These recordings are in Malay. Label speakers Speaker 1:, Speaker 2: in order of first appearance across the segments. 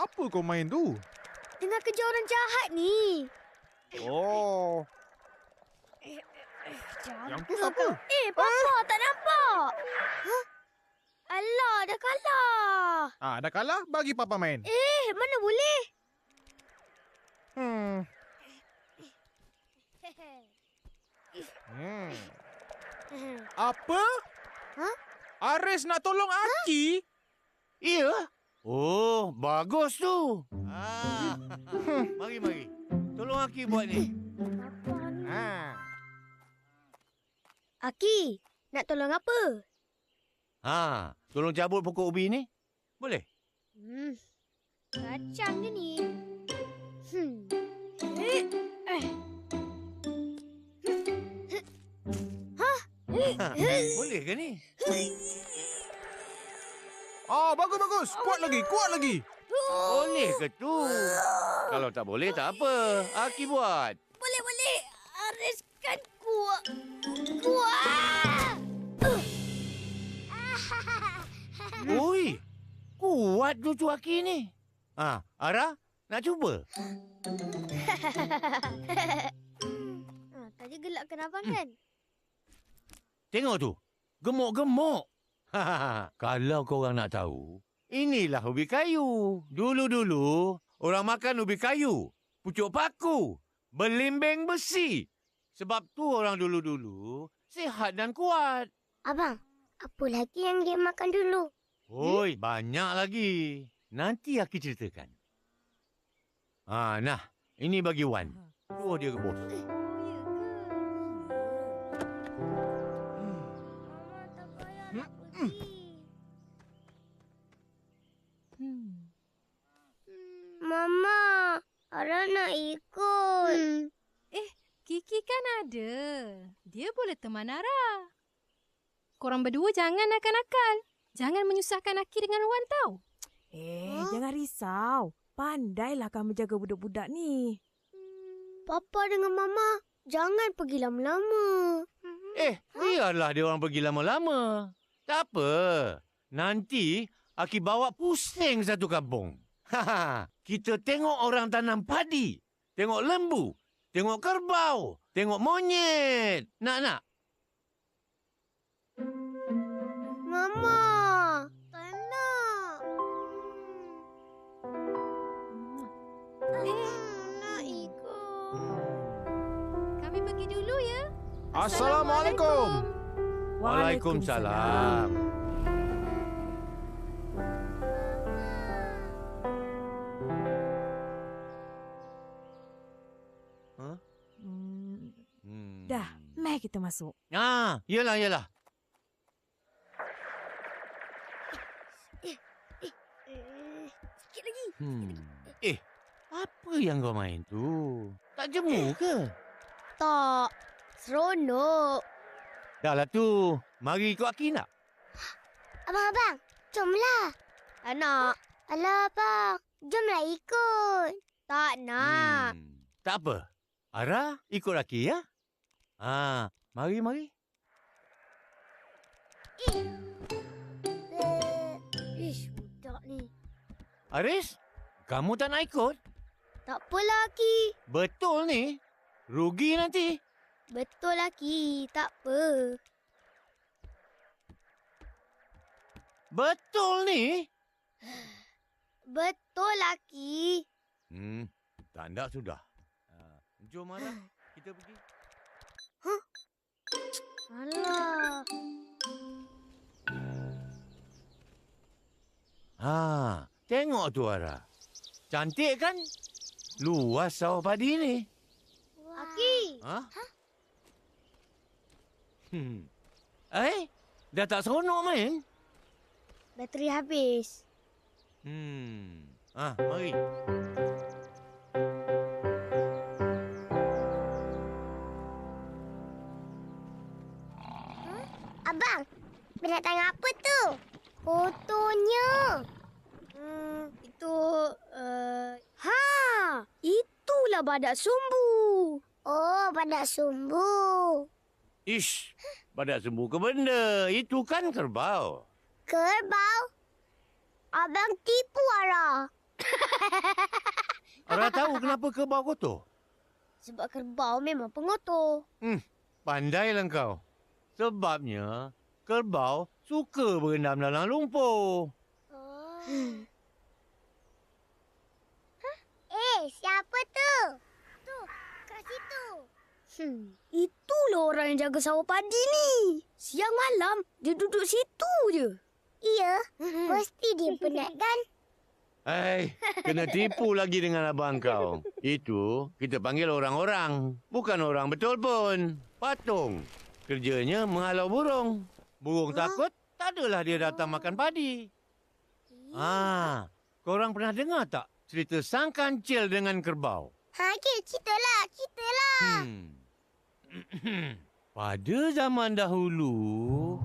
Speaker 1: Apa kau main tu?
Speaker 2: Tengah kejar orang jahat ni.
Speaker 1: Oh, yang tu siapa?
Speaker 2: Papa tak nampak. Hah? Alah, dah kalah.
Speaker 1: Dah kalah, bagi Papa main.
Speaker 2: Mana boleh?
Speaker 1: Hmm. Apa?
Speaker 2: Hah?
Speaker 1: Aris nak tolong Aki?
Speaker 3: Ya? Oh, bagus tu. Mari. Tolong Aki buat ni.
Speaker 2: Aki, nak tolong apa?
Speaker 3: Tolong cabut pokok ubi ni. Boleh?
Speaker 2: Kacang je ni.
Speaker 3: Boleh ke ni?
Speaker 1: Bagus. Kuat lagi.
Speaker 3: Boleh ke tu? Kalau tak boleh, tak apa. Aki buat.
Speaker 2: Boleh. Aris kan kuat.
Speaker 3: Ui, kuat cucu Aki ni. Ara, nak cuba?
Speaker 2: Tadi gelakkan abang kan?
Speaker 3: Tengok tu. Gemuk-gemuk. Kalau korang nak tahu, inilah ubi kayu. Dulu-dulu, orang makan ubi kayu. Pucuk paku. Belimbing besi. Sebab tu orang dulu-dulu sihat dan kuat.
Speaker 2: Abang, apa lagi yang dia makan dulu?
Speaker 3: Oi, banyak lagi. Nanti Aki ceritakan. Nah. Ini bagi Wan. Suruh dia rebus.
Speaker 2: Mama, Ara nak ikut.
Speaker 4: Kiki kan ada. Dia boleh teman Ara. Korang berdua jangan nakal-nakal. Jangan menyusahkan Aki dengan Wan tau.
Speaker 5: Jangan risau. Pandailah kamu jaga budak-budak ni.
Speaker 2: Papa dengan Mama, jangan pergi lama-lama.
Speaker 3: Biarlah dia orang pergi lama-lama. Tak apa. Nanti Aki bawa pusing satu kampung. Kita tengok orang tanam padi. Tengok lembu. Tengok kerbau. Tengok monyet. Nak?
Speaker 2: Mama, tak nak. Nak ikut.
Speaker 4: Kami pergi dulu ya.
Speaker 1: Assalamualaikum.
Speaker 3: Waalaikumsalam.
Speaker 5: Dah, mari kita masuk.
Speaker 3: Yalah.
Speaker 2: Sikit lagi.
Speaker 3: Apa yang kau main tu? Tak jemu ke?
Speaker 2: Tak, seronok.
Speaker 3: Dah lah tu. Mari ikut Aki nak?
Speaker 2: Abang, jomlah. Tak nak. Alah, abang. Jomlah ikut. Tak nak.
Speaker 3: Tak apa. Ara, ikut Aki ya? Mari.
Speaker 2: Budak ni.
Speaker 3: Aris, kamu tak nak ikut?
Speaker 2: Tak apalah, Aki.
Speaker 3: Betul ni. Rugi nanti.
Speaker 2: Betul, Aki. Tak apa.
Speaker 3: Betul ni.
Speaker 2: Betul, Aki.
Speaker 3: Tanda sudah. Jom Ara, kita pergi.
Speaker 2: Alah.
Speaker 3: Tengok tu Ara. Cantik kan? Luas sawah padi ni.
Speaker 2: Aki.
Speaker 3: Dah tak seronok main?
Speaker 2: Bateri habis.
Speaker 3: Mari.
Speaker 2: Abang, binatang apa tu? Fotonya. Itulah badak sumbu. Oh, badak sumbu.
Speaker 3: Ish, badak sembuh ke benda? Itu kan kerbau.
Speaker 2: Kerbau? Abang tipu, Ara.
Speaker 3: Ara tahu kenapa kerbau kotor?
Speaker 2: Sebab kerbau memang pengotor.
Speaker 3: Pandailah kau. Sebabnya, kerbau suka berendam dalam lumpur.
Speaker 2: Siapa tu? Tu, kat situ. Itulah orang yang jaga sawah padi ni. Siang malam, dia duduk situ je. Iya, mesti dia penat kan?
Speaker 3: Hai, kena tipu lagi dengan abang kau. Itu kita panggil orang-orang. Bukan orang betul pun. Patung. Kerjanya menghalau burung. Burung takut, tak adalah dia datang makan padi. Korang pernah dengar tak cerita sang kancil dengan kerbau?
Speaker 2: Ceritalah.
Speaker 3: Pada zaman dahulu,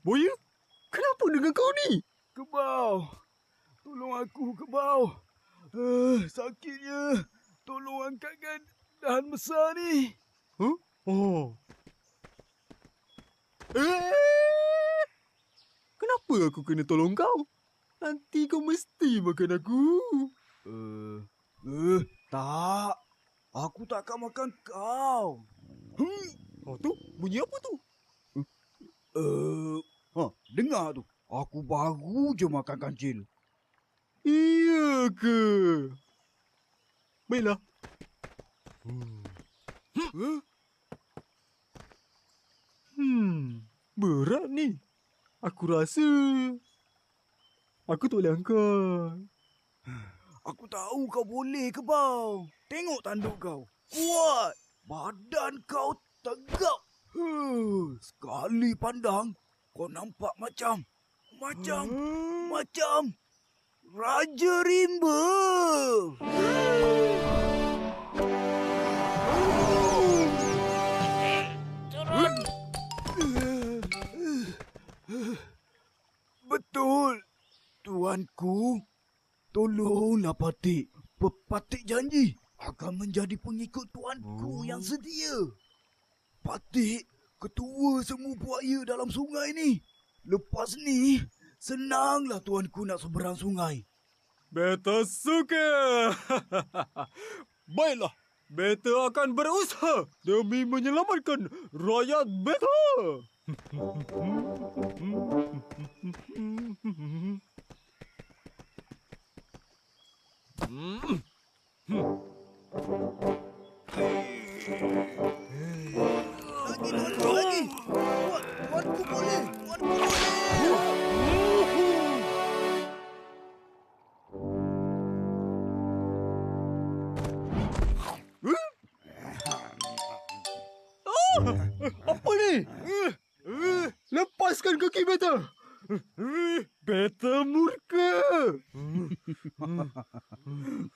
Speaker 1: Buaya? Kenapa dengan kau ni?
Speaker 6: Kerbau! Tolong aku, kerbau! Sakitnya! Tolong angkatkan dahan besar ni!
Speaker 1: Kenapa aku kena tolong kau? Nanti kau mesti makan aku.
Speaker 6: Tak! Aku takkan makan kau!
Speaker 1: Tu, bunyi apa tu?
Speaker 6: Dengar tu. Aku baru je makan kancil.
Speaker 1: Iya ke? Baiklah. Berat ni. Aku rasa aku tak boleh angkat.
Speaker 6: Aku tahu kau boleh, kerbau. Tengok tanduk kau. Kuat. Badan kau tegap. Sekali pandang, kau nampak macam Raja Rimba. Betul, tuanku. Tolonglah Patik. Patik janji akan menjadi pengikut tuanku yang setia. Patik ketua semua buaya dalam sungai ni. Lepas ni, senanglah tuanku nak seberang sungai.
Speaker 1: Beta suka. Baiklah, beta akan berusaha demi menyelamatkan rakyat beta.
Speaker 6: Lagi. Tuanku boleh.
Speaker 1: Lepaskan kaki Beta. Beta murka.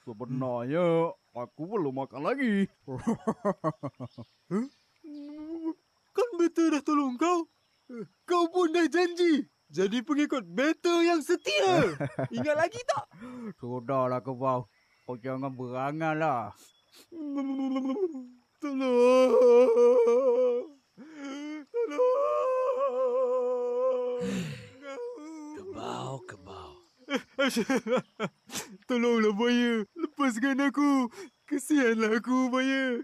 Speaker 6: Sebenarnya aku belum makan lagi.
Speaker 1: Kan Beta dah tolong kau. Kau pun dah janji. Jadi pengikut Beta yang setia. Ingat lagi tak?
Speaker 6: Sudahlah kebau. Kau jangan berangan lah.
Speaker 1: Tolong.
Speaker 3: Kebau.
Speaker 1: Tolonglah buaya. Lepaskan aku. Kesianlah aku buaya.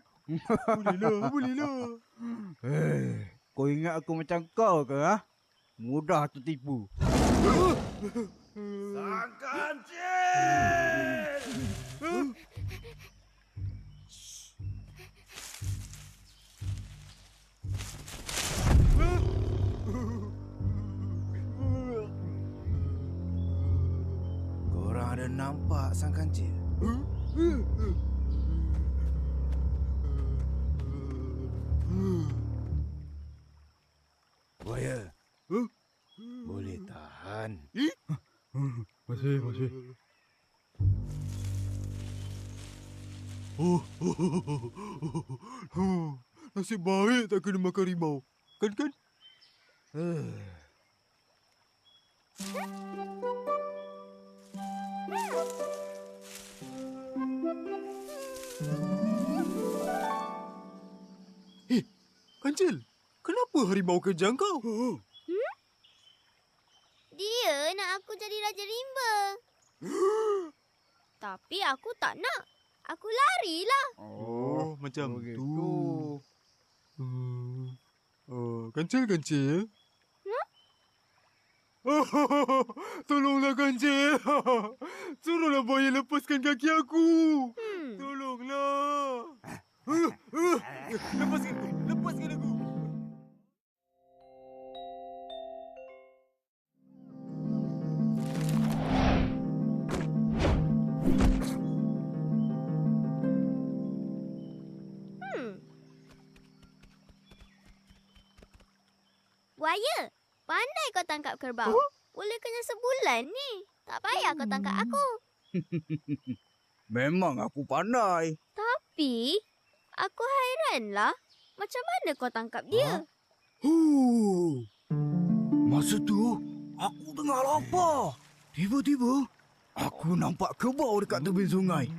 Speaker 1: Bolehlah.
Speaker 6: Kau ingat aku macam kau ke? Ha? Mudah tertipu.
Speaker 3: Sang Kancil! Korang ada nampak Sang Kancil? Buaya. Boleh tahan.
Speaker 1: Masih. Nasib baik tak kena makan rimau. Kan? Kancil, kenapa harimau kejar kau?
Speaker 2: Dia nak aku jadi Raja Rimba. Tapi aku tak nak. Aku larilah.
Speaker 1: Oh, macam
Speaker 6: begitu.
Speaker 1: tu. Kancil. Tolonglah Kancil. Suruhlah buaya lepaskan kaki aku. Tolonglah. Lepaskan aku.
Speaker 2: Buaya, pandai kau tangkap kerbau. Boleh kenyang sebulan ni. Tak payah kau tangkap aku.
Speaker 6: Memang aku pandai.
Speaker 2: Tapi, aku hairanlah. Macam mana kau tangkap dia?
Speaker 6: Masa tu, aku tengah lapar. Tiba-tiba, aku nampak kerbau dekat tebing sungai.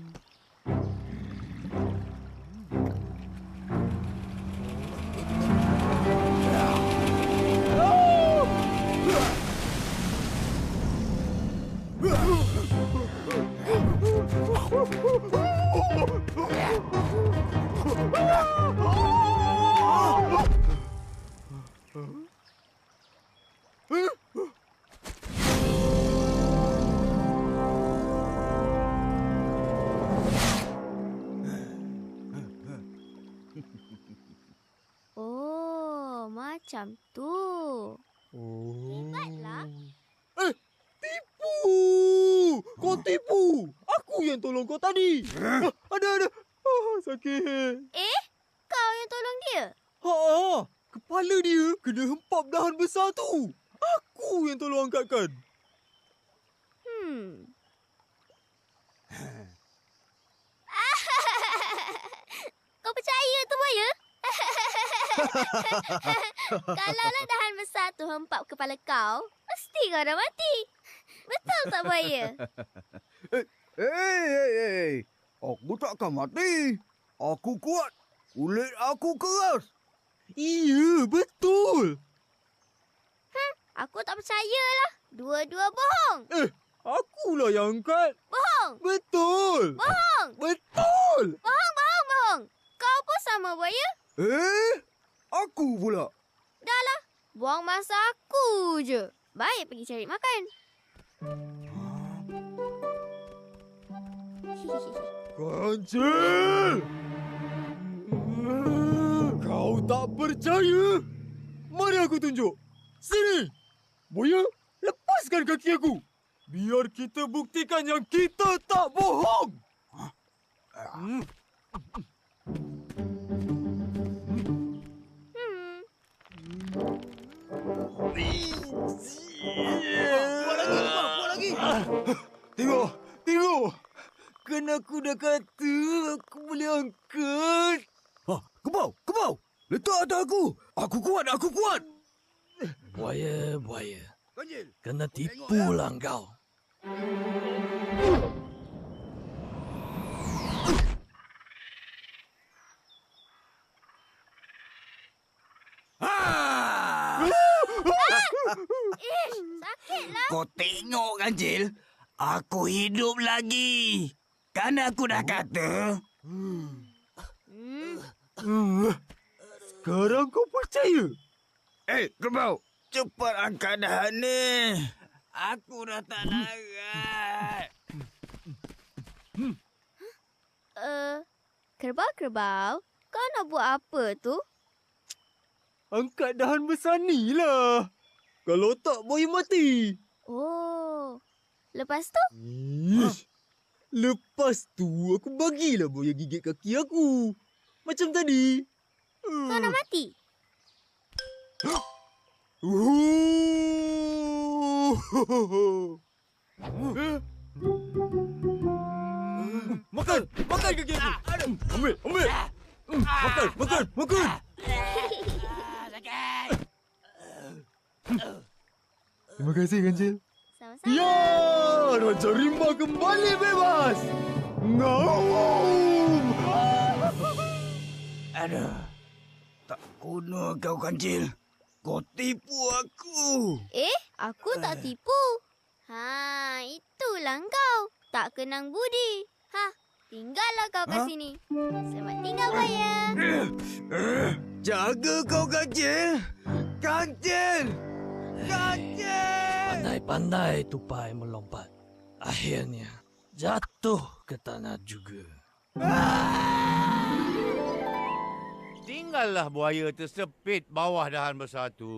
Speaker 2: Oh, macam tu. Hebatlah.
Speaker 1: Tipu! Kau tipu! Aku yang tolong kau tadi. Ada. Sakit.
Speaker 2: Kau yang tolong dia?
Speaker 1: Kepala dia kena hempap dahan besar tu. Aku yang tolong angkatkan.
Speaker 2: Kau percaya tu, buaya? Kalaulah dahan besar tu hempap kepala kau, mesti kau dah mati. Betul tak, buaya?
Speaker 6: Hei. Aku takkan mati. Aku kuat. Kulit aku keras.
Speaker 1: Iya, betul.
Speaker 2: Aku tak percayalah. Dua-dua bohong.
Speaker 1: Akulah yang angkat.
Speaker 2: Bohong.
Speaker 1: Betul.
Speaker 2: Bohong.
Speaker 1: Betul.
Speaker 2: Bohong. Kau pun sama, buaya.
Speaker 6: Aku pula.
Speaker 2: Dah lah. Buang masa aku je. Baik pergi cari makan.
Speaker 1: Kancil! Kau tak percaya? Mari aku tunjuk. Sini. Buaya, lepaskan kaki aku. Biar kita buktikan yang kita tak bohong.
Speaker 6: Buat lagi.
Speaker 1: Tengok. Kan aku dah kata aku boleh angkat.
Speaker 6: Kebau. Letak atas aku. Aku kuat.
Speaker 7: Buaya.
Speaker 6: Ganjil.
Speaker 7: Kena tipulah kau.
Speaker 2: Sakitlah.
Speaker 6: Kau tengok, Ganjil. Aku hidup lagi. Kan aku dah kata.
Speaker 1: Sekarang kau percaya?
Speaker 6: Kebau. Cepat angkat dah ni. Aku dah tak larat.
Speaker 2: Kerbau, kau nak buat apa tu?
Speaker 1: Angkat dahan besar ni lah. Kalau tak, buaya mati.
Speaker 2: Oh, lepas tu?
Speaker 1: Lepas tu, aku bagilah buaya gigit kaki aku. Macam tadi.
Speaker 2: Kau nak mati?
Speaker 1: Makan kaki aku. Ambil. Makan. Terima kasih, Ganjil.
Speaker 2: Sama-sama.
Speaker 1: Ya, Raja Rimba kembali bebas. Ngaum.
Speaker 6: Aduh. Tak guna kau, Ganjil. Kau tipu aku.
Speaker 2: Aku tak tipu. Itulah kau. Tak kenang budi. Tinggallah kau kat sini. Selamat tinggal, buaya.
Speaker 6: Jaga kau, Ganjil.
Speaker 7: Pandai-pandai tupai melompat. Akhirnya jatuh ke tanah juga.
Speaker 3: Tinggallah buaya tersepit bawah dahan besar tu.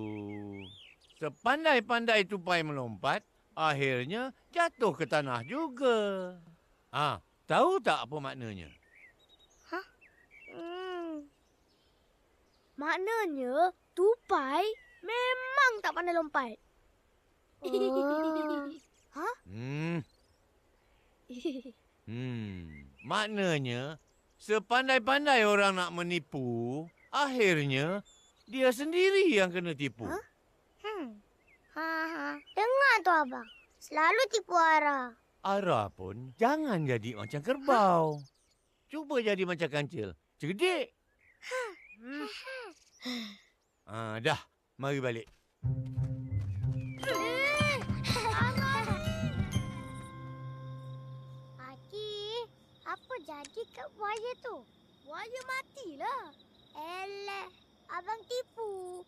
Speaker 3: Sepandai-pandai tupai melompat, akhirnya jatuh ke tanah juga. Tahu tak apa maknanya?
Speaker 2: Maknanya, tupai memang tak pandai lompat.
Speaker 3: Maknanya, sepandai-pandai orang nak menipu, akhirnya dia sendiri yang kena tipu.
Speaker 2: Dengar tu abang. Selalu tipu Ara.
Speaker 3: Ara pun jangan jadi macam kerbau. Cuba jadi macam kancil. Cerdik. Dah, mari balik.
Speaker 2: Haji, apa jadi kat buaya tu? Buaya matilah. Eleh, abang tipu.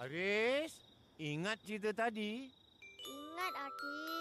Speaker 3: Aris, ingat cerita tadi?
Speaker 2: Ingat, Aki.